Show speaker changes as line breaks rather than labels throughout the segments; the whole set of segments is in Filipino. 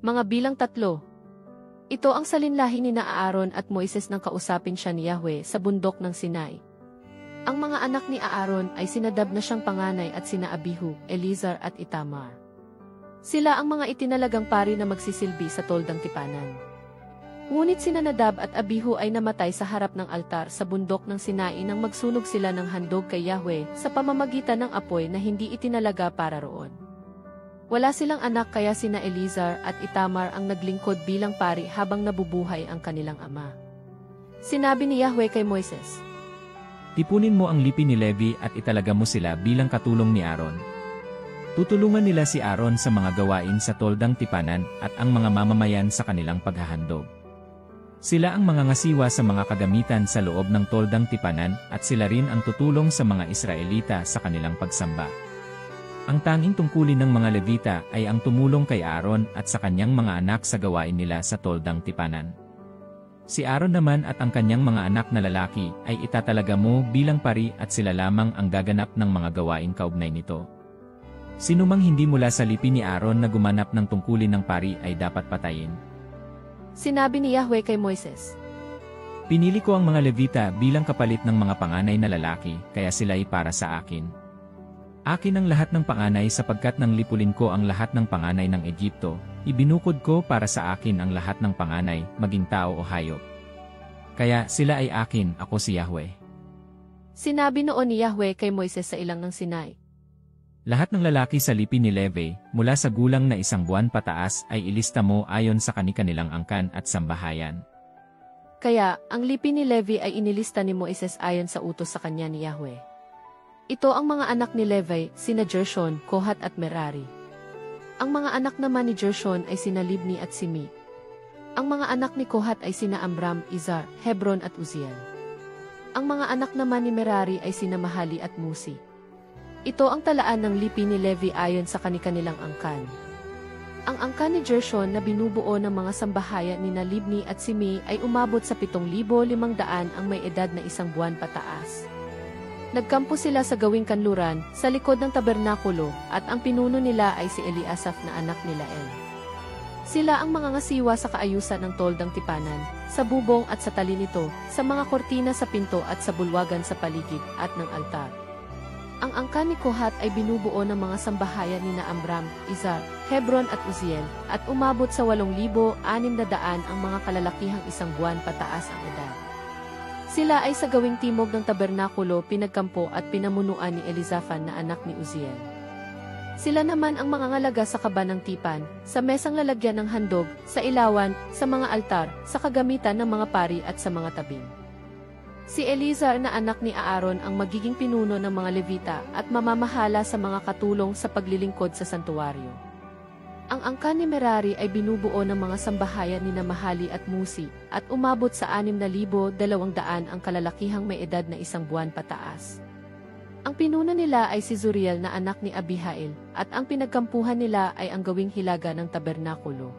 Mga bilang 3. Ito ang salinlahi ni Aaron at Moises nang kausapin siya ni Yahweh sa bundok ng Sinai. Ang mga anak ni Aaron ay si Nadab na siyang panganay at sina Abihu, Eleazar at Itamar. Sila ang mga itinalagang pari na magsisilbi sa toldang tipanan. Ngunit sina Nadab at Abihu ay namatay sa harap ng altar sa bundok ng Sinai nang magsunog sila ng handog kay Yahweh sa pamamagitan ng apoy na hindi itinalaga para roon. Wala silang anak kaya sina Eleazar at Itamar ang naglingkod bilang pari habang nabubuhay ang kanilang ama. Sinabi ni Yahweh kay Moises,
Tipunin mo ang lipi ni Levi at italaga mo sila bilang katulong ni Aaron. Tutulungan nila si Aaron sa mga gawain sa toldang tipanan at ang mga mamamayan sa kanilang paghahandog. Sila ang mga ngasiwa sa mga kagamitan sa loob ng toldang tipanan at sila rin ang tutulong sa mga Israelita sa kanilang pagsamba. Ang tanging tungkulin ng mga Levita ay ang tumulong kay Aaron at sa kanyang mga anak sa gawain nila sa toldang tipanan. Si Aaron naman at ang kanyang mga anak na lalaki ay itatalaga mo bilang pari at sila lamang ang gaganap ng mga gawain kaugnay nito. Sinumang hindi mula sa lipi ni Aaron na gumanap ng tungkulin ng pari ay dapat patayin.
Sinabi ni Yahweh kay Moises,
Pinili ko ang mga Levita bilang kapalit ng mga panganay na lalaki, kaya sila ay para sa akin. Akin ang lahat ng panganay sapagkat nang lipulin ko ang lahat ng panganay ng Egypto, ibinukod ko para sa akin ang lahat ng panganay, maging tao o hayop. Kaya sila ay akin, ako si Yahweh.
Sinabi noon ni Yahweh kay Moises sa ilang ng Sinai,
Lahat ng lalaki sa lipi ni Levi, mula sa gulang na 1 buwan pataas ay ilista mo ayon sa kanilang angkan at sambahayan.
Kaya, ang lipi ni Levi ay inilista ni Moises ayon sa utos sa kanya ni Yahweh. Ito ang mga anak ni Levi, sina Gershon, Kohat at Merari. Ang mga anak naman ni Gershon ay sina Libni at Simi. Ang mga anak ni Kohat ay sina Amram, Izhar, Hebron at Uziel. Ang mga anak naman ni Merari ay sina Mahali at Musi. Ito ang talaan ng lipi ni Levi ayon sa kanilang angkan. Ang angkan ni Gershon na binubuo ng mga sambahayan ni Libni at Simi ay umabot sa 7,500 ang may edad na 1 buwan pataas. Nagkampo sila sa gawing kanluran, sa likod ng tabernakulo, at ang pinuno nila ay si Eliasaph na anak ni Lael. Sila ang mga ngasiwa sa kaayusan ng toldang tipanan, sa bubong at sa tali nito, sa mga kortina sa pinto at sa bulwagan sa paligid at ng altar. Ang angkan ni Kohat ay binubuo ng mga sambahayan ni Amram, Izhar, Hebron at Uziel, at umabot sa 8,600 ang mga kalalakihang 1 buwan pataas ang edad. Sila ay sa gawing timog ng tabernakulo pinagkampo at pinamunuan ni Elizaphan na anak ni Uziel. Sila naman ang mga ngalaga sa kaba ng tipan, sa mesang lalagyan ng handog, sa ilawan, sa mga altar, sa kagamitan ng mga pari at sa mga tabing. Si Eleazar na anak ni Aaron ang magiging pinuno ng mga Levita at mamamahala sa mga katulong sa paglilingkod sa santuwaryo. Ang angkan ni Merari ay binubuo ng mga sambahayan ni Mahali at Musi at umabot sa 6,200 ang kalalakihang may edad na 1 buwan pataas. Ang pinuno nila ay si Zuriel na anak ni Abihail at ang pinagkampuhan nila ay ang gawing hilaga ng tabernakulo.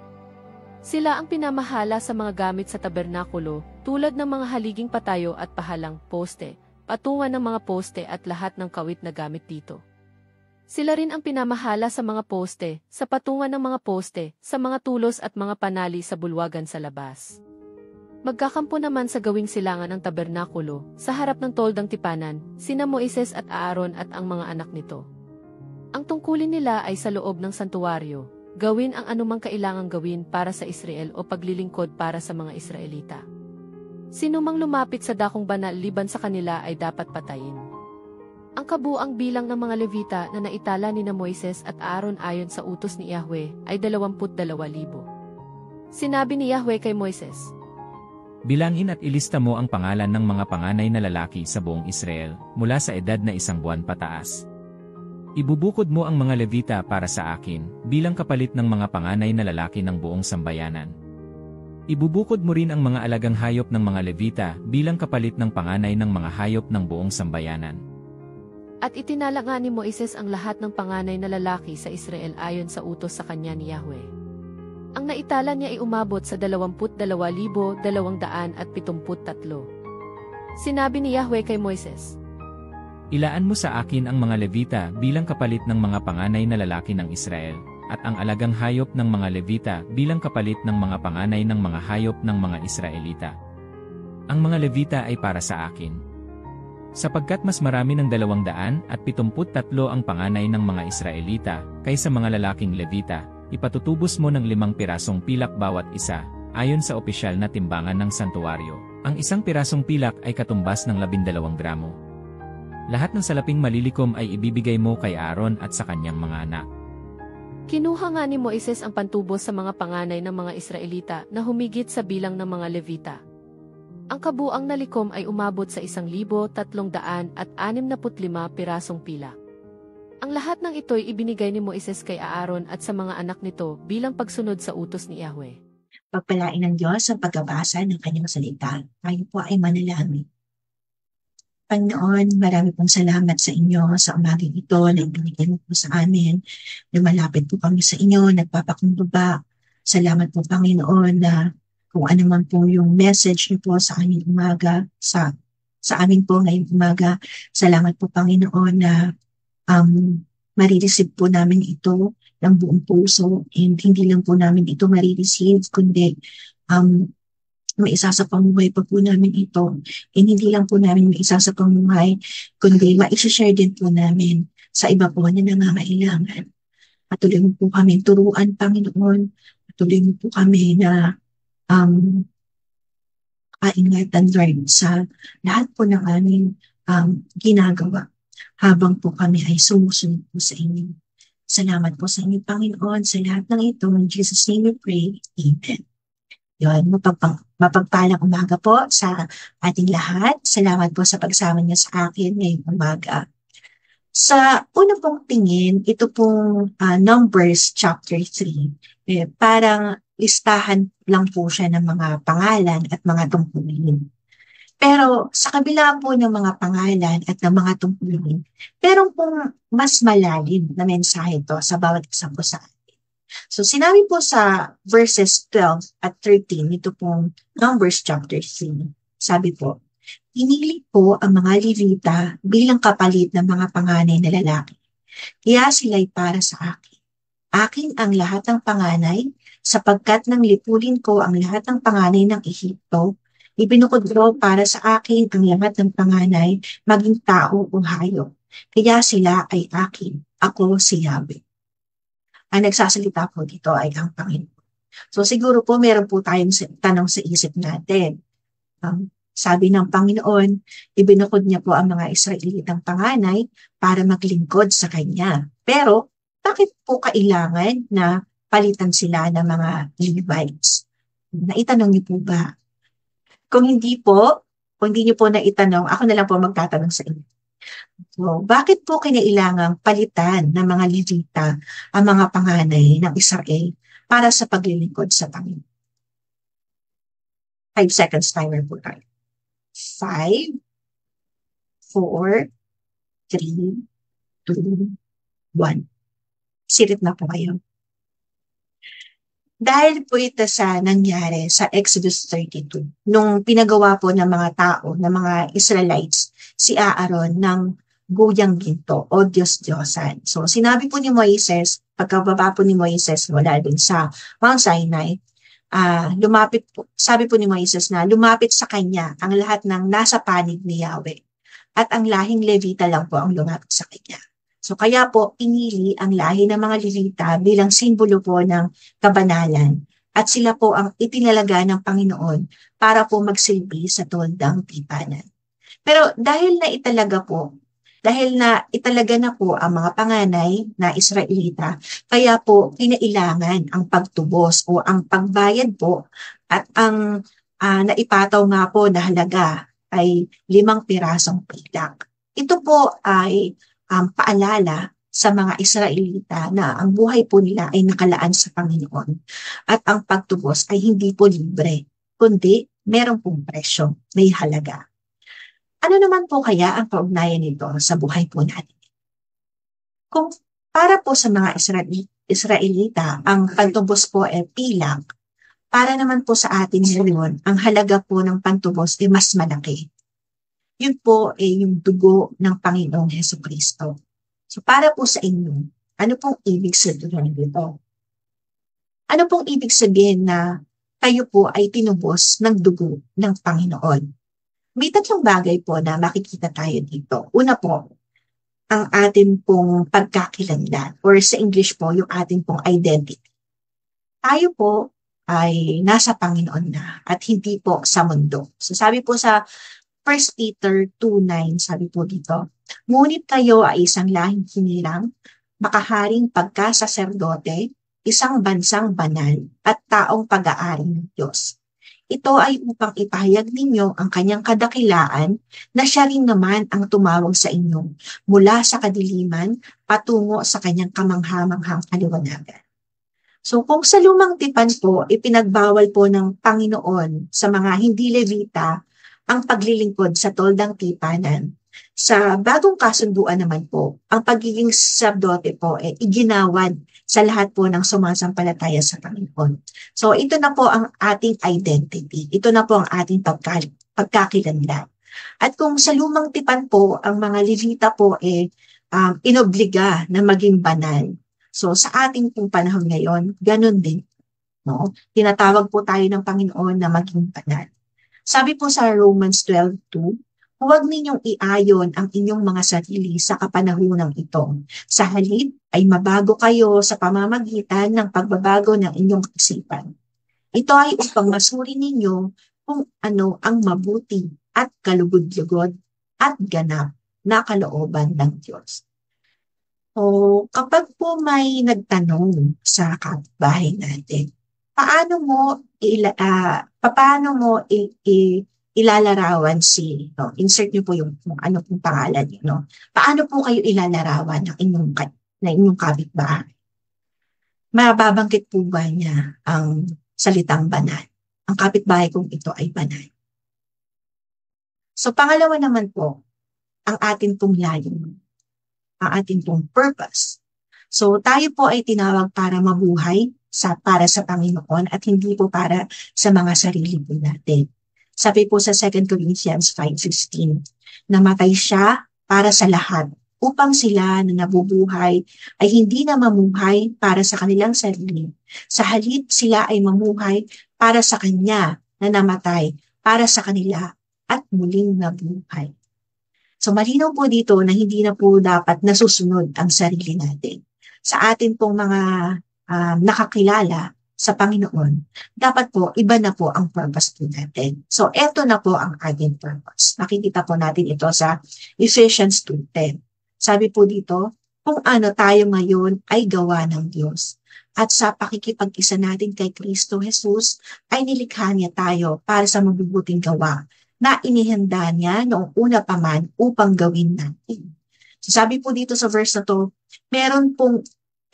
Sila ang pinamahala sa mga gamit sa tabernakulo tulad ng mga haliging patayo at pahalang, poste, patungan ng mga poste at lahat ng kawit na gamit dito. Sila rin ang pinamahala sa mga poste, sa patungan ng mga poste, sa mga tulos at mga panali sa bulwagan sa labas. Magkakampo naman sa gawing silangan ng tabernakulo, sa harap ng toldang tipanan, sina Moises at Aaron at ang mga anak nito. Ang tungkulin nila ay sa loob ng santuwaryo, gawin ang anumang kailangang gawin para sa Israel o paglilingkod para sa mga Israelita. Sinumang lumapit sa dakong banal liban sa kanila ay dapat patayin. Ang kabuang bilang ng mga Levita na naitala ni Moises at Aaron ayon sa utos ni Yahweh ay 22,000. Sinabi ni Yahweh kay Moises,
Bilangin at ilista mo ang pangalan ng mga panganay na lalaki sa buong Israel, mula sa edad na 1 buwan pataas. Ibubukod mo ang mga Levita para sa akin, bilang kapalit ng mga panganay na lalaki ng buong sambayanan. Ibubukod mo rin ang mga alagang hayop ng mga Levita bilang kapalit ng panganay ng mga hayop ng buong sambayanan.
At itinala nga ni Moises ang lahat ng panganay na lalaki sa Israel ayon sa utos sa kanya ni Yahweh. Ang naitala niya ay umabot sa 22,273. Sinabi ni Yahweh kay Moises,
Ilaan mo sa akin ang mga Levita bilang kapalit ng mga panganay na lalaki ng Israel, at ang alagang hayop ng mga Levita bilang kapalit ng mga panganay ng mga hayop ng mga Israelita. Ang mga Levita ay para sa akin. Sapagkat mas marami ng 273 ang panganay ng mga Israelita kaysa mga lalaking Levita, ipatutubos mo ng 5 pirasong pilak bawat isa, ayon sa opisyal na timbangan ng santuaryo. Ang isang pirasong pilak ay katumbas ng 12 gramo. Lahat ng salaping malilikom ay ibibigay mo kay Aaron at sa kanyang mga anak.
Kinuha nga ni Moises ang pantubos sa mga panganay ng mga Israelita na humigit sa bilang ng mga Levita. Ang kabuang nalikom ay umabot sa 1,365 pirasong pilak. Ang lahat ng ito'y ibinigay ni Moises kay Aaron at sa mga anak nito bilang pagsunod sa utos ni Yahweh.
Pagpalain ng Diyos ang pagbabasa ng kanyang salita. Tayo po ay manalangin. Panginoon, marami pong salamat sa inyo sa umagang ito na ibinigay mo po sa amin. Lumalapit po kami sa inyo, nagpapakumbaba. Salamat po Panginoon na kung ano man po yung message niyo po sa aming umaga, sa amin po ngayong umaga. Salamat po Panginoon na marireceive po namin ito ng buong puso, and hindi lang po namin ito marireceive, kundi may isa sa pamuhay pa po namin ito, and hindi lang po namin may isa sa pamuhay, kundi ma-share din po namin sa iba po na nangangailangan. Patuloy mo po kami turuan, Panginoon. Patuloy mo po kami na kaingatan, Lord, sa lahat po ng aming ginagawa habang po kami ay sumusunod po sa inyo. Salamat po sa inyo, Panginoon, sa lahat ng ito. In Jesus' name we pray. Amen. Yun, mapagpalang umaga po sa ating lahat. Salamat po sa pagsama niyo sa akin ngayong umaga. Sa una pong tingin, ito pong Numbers chapter 3. Parang listahan lang po siya ng mga pangalan at mga tungkulin. Pero sa kabila po ng mga pangalan at ng mga tungkulin, meron pong mas malalim na mensahe ito sa bawat isang po sa atin. So sinabi po sa verses 12 at 13, ito pong Numbers chapter 3, sabi po, pinili po ang mga Levita bilang kapalit ng mga panganay na lalaki. Kaya sila'y para sa akin. Akin ang lahat ng panganay, sapagkat nang lipulin ko ang lahat ng panganay ng Ehipto, ibinukod ko para sa akin ang lahat ng panganay, maging tao o hayop. Kaya sila ay akin. Ako si Yahweh. Ang nagsasalita po dito ay ang Panginoon. So siguro po meron po tayong tanong sa isip natin. Sabi ng Panginoon, ibinukod niya po ang mga Israelitang panganay para maglingkod sa Kanya. Pero bakit po kailangan na palitan sila ng mga Levites? Naitanong niyo po ba? Kung hindi niyo po naitanong, ako na lang po magtatanong sa inyo. So, bakit po kinailangang palitan ng mga Levita ang mga panganay ng Israel para sa paglilingkod sa Panginoon? 5 seconds timer po tayo. 5, 4, 3, 2, 1. Sirit na po kayo. Dahil po ito sa nangyari sa Exodus 32, nung pinagawa po ng mga tao, ng mga Israelites, si Aaron ng guyang ginto o Diyos-Diyosan. So sinabi po ni Moises, pagkababa po ni Moises mula din sa Mount Sinai, sabi po ni Moises na lumapit sa kanya ang lahat ng nasa panig ni Yahweh at ang lahing Levita lang po ang lumapit sa kanya. So kaya po pinili ang lahi ng mga Levita bilang simbolo po ng kabanalan at sila po ang itinalaga ng Panginoon para po magsilbi sa toldang tipanan. Pero dahil na italaga na po ang mga panganay na Israelita, kaya po kinailangan ang pagtubos o ang pagbayad po at ang naipataw nga po na halaga ay 5 pirasong pilak. Ito po ay paalala sa mga Israelita na ang buhay po nila ay nakalaan sa Panginoon at ang pagtubos ay hindi po libre, kundi meron pong presyo, may halaga. Ano naman po kaya ang kaugnayan nito sa buhay po natin? Kung para po sa mga Israelita, ang pagtubos po ay pilak, para naman po sa atin ngayon, ang halaga po ng pantubos ay mas malaki. Yun po ay yung dugo ng Panginoong Hesukristo. So para po sa inyo, Ano pong ibig sabihin dito? Ano pong ibig sabihin na tayo po ay tinubos ng dugo ng Panginoon? May tatlong bagay po na makikita tayo dito. Una po, ang ating pong pagkakilanlan or sa English po, yung ating pong identity. Tayo po ay nasa Panginoon na at hindi po sa mundo. So sabi po sa 1 Peter 2:9, sabi po dito, ngunit kayo ay isang lahing hinirang, makaharing pagkasaserdote, isang bansang banal at taong pag-aari ng Diyos. Ito ay upang ipahayag ninyo ang kanyang kadakilaan na siya rin naman ang tumawag sa inyo mula sa kadiliman patungo sa kanyang kamanghamanghang kaliwanagan. So kung sa lumang tipan po, ipinagbawal po ng Panginoon sa mga hindi Levita ang paglilingkod sa toldang tipanan. Sa bagong kasunduan naman po, ang pagiging sacerdote po iginawad sa lahat po ng sumasampalataya sa Panginoon. So ito na po ang ating identity. Ito na po ang ating pagkakilanlan. At kung sa lumang tipan po, ang mga Levita po inobliga na maging banal. So sa ating pong panahon ngayon, ganun din. No? Tinatawag po tayo ng Panginoon na maging banal. Sabi po sa Romans 12:2, huwag ninyong iayon ang inyong mga sarili sa kapanahonang ito. Sa halip ay mabago kayo sa pamamagitan ng pagbabago ng inyong isipan. Ito ay upang masuri ninyo kung ano ang mabuti at kalugod-lugod at ganap na kalooban ng Diyos. O kapag po may nagtanong sa kapitbahay natin, paano mo ilalarawan si, no? Insert niyo po yung ano pong pangalan niyo, no? Paano po kayo ilalarawan ng inyong kapitbahay? Mababangkit po ba niya ang salitang banal? Ang kapitbahay kong ito ay banal. So pangalawa naman po, ang ating pong layunin, ang ating pong purpose. So tayo po ay tinawag para mabuhay para sa Panginoon at hindi po para sa mga sarili po natin. Sabi po sa 2 Corinthians 5:15, namatay siya para sa lahat upang sila na nabubuhay ay hindi na mamuhay para sa kanilang sarili. Sa halip sila ay mamuhay para sa Kanya na namatay para sa kanila at muling nabuhay. So malinaw po dito na hindi na po dapat nasusunod ang sarili natin. Sa atin pong mga nakakilala sa Panginoon, dapat po iba na po ang purpose po natin. So eto na po ang ating purpose. Nakikita po natin ito sa Ephesians 2:10. Sabi po dito, kung ano tayo ngayon ay gawa ng Diyos. At sa pakikipag-isa natin kay Kristo Jesus ay nilikha niya tayo para sa mabubuting gawa na inihanda niya noong una pa man upang gawin natin. So sabi po dito sa verse na to, meron pong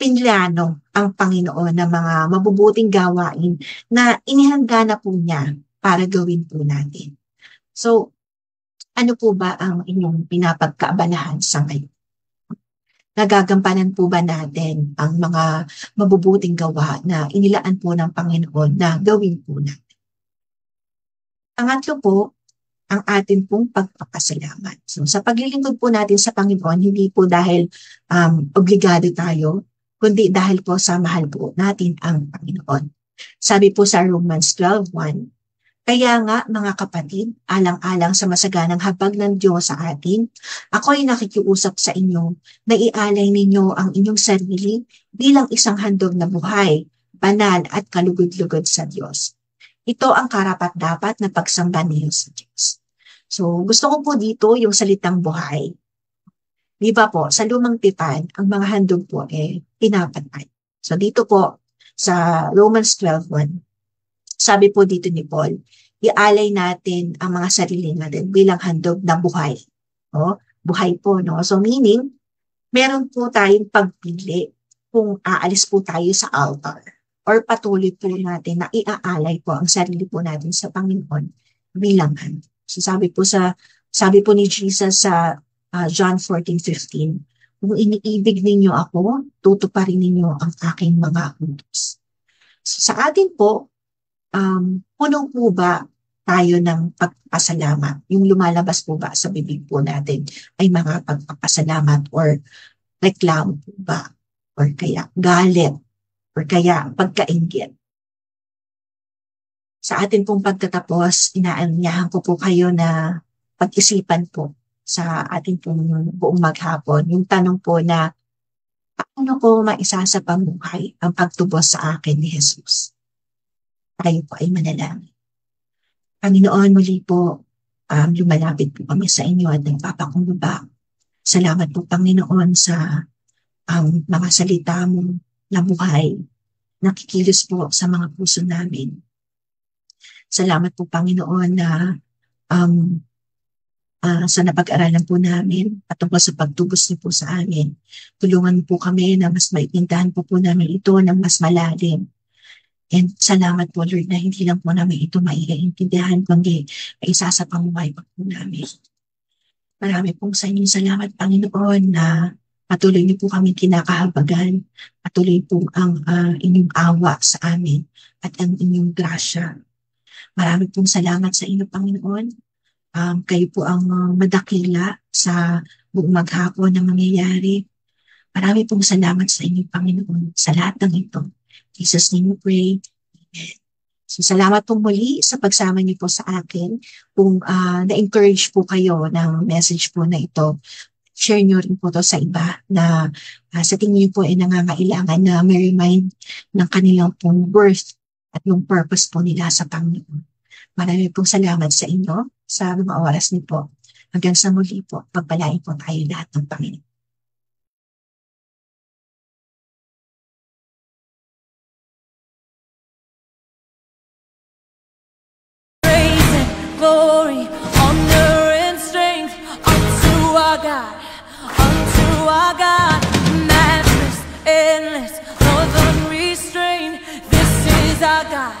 pinlano ang Panginoon ng mga mabubuting gawain na inihanda na po niya para gawin po natin. So, ano po ba ang inyong pinapagkaabalahan sa ngayon? Nagagampanan po ba natin ang mga mabubuting gawa na inilaan po ng Panginoon na gawin po natin? Pangatlo po, ang atin pong pagpapasalamat. So, sa paglilingkod po natin sa Panginoon, hindi po dahil obligado tayo, kundi dahil po sa mahal po natin ang Panginoon. Sabi po sa Romans 12:1, kaya nga mga kapatid, alang-alang sa masaganang habag ng Diyos sa atin, ako'y nakikiusap sa inyo na ialay ninyo ang inyong sarili bilang isang handog na buhay, banal at kalugod-lugod sa Diyos. Ito ang karapat-dapat na pagsamba niyo sa Diyos. So gusto ko po dito yung salitang buhay. Di ba po, sa lumang tipan, ang mga handog po pinapatay. So dito po, sa Romans 12:1, sabi po dito ni Paul, ialay natin ang mga sarili natin bilang handog na buhay. No? Buhay po, no? So meaning, meron po tayong pagpili kung aalis po tayo sa altar or patuloy po natin na iaalay po ang sarili po natin sa Panginoon bilang handog. So sabi po ni Jesus sa John 14:15, kung iniibig ninyo ako, tutuparin ninyo ang aking mga utos. So, sa atin po, puno po ba tayo ng pagpapasalamat? Yung lumalabas po ba sa bibig po natin ay mga pagpapasalamat or reklamo po ba? or kaya galit, or kaya pagkainggit. Sa atin pong pagtatapos, inaanyahan ko po kayo na pag-isipan po sa ating pong buong maghapon. Yung tanong po na, paano ko maisasapamuhay ang pagtubos sa akin ni Jesus? Tayo po ay manalangin. Panginoon, muli po, lumalapit po kami sa inyo at nagpapakumbaba. Salamat po, Panginoon, sa mga salita mo na buhay, nakikilos po sa mga puso namin. Salamat po, Panginoon, na sa napag-aralan po namin at tungkol sa pagtubos niyo po sa amin. Tulungan po kami na mas maitindahan po namin ito ng mas malalim. And salamat po, Lord, na hindi lang po namin ito maiintindihan, kundi isa sa pamuhay pa po namin. Marami pong sa inyong salamat, Panginoon, na patuloy niyo po kami kinakahabagan. Patuloy po ang inyong awa sa amin at ang inyong grasya. Marami pong salamat sa inyo, Panginoon. Kayo po ang madakila sa buong maghapon na mangyayari. Marami pong salamat sa inyo, Panginoon, sa lahat ng ito. In Jesus' name we pray. Amen. So, salamat po muli sa pagsama niyo po sa akin. Kung na-encourage po kayo ng message po na ito, share niyo rin po to sa iba na sa tingin niyo po ay nangangailangan na may remind ng kanilang pong worth at yung purpose po nila sa Panginoon. Marami pong salamat sa inyo sa mga oras niyo po. Hanggang sa muli po, pagpalain po tayo lahat ng Panginoon.
Glory, honor, and strength unto our God, matchless, endless, Lord unrestrained. This is our God.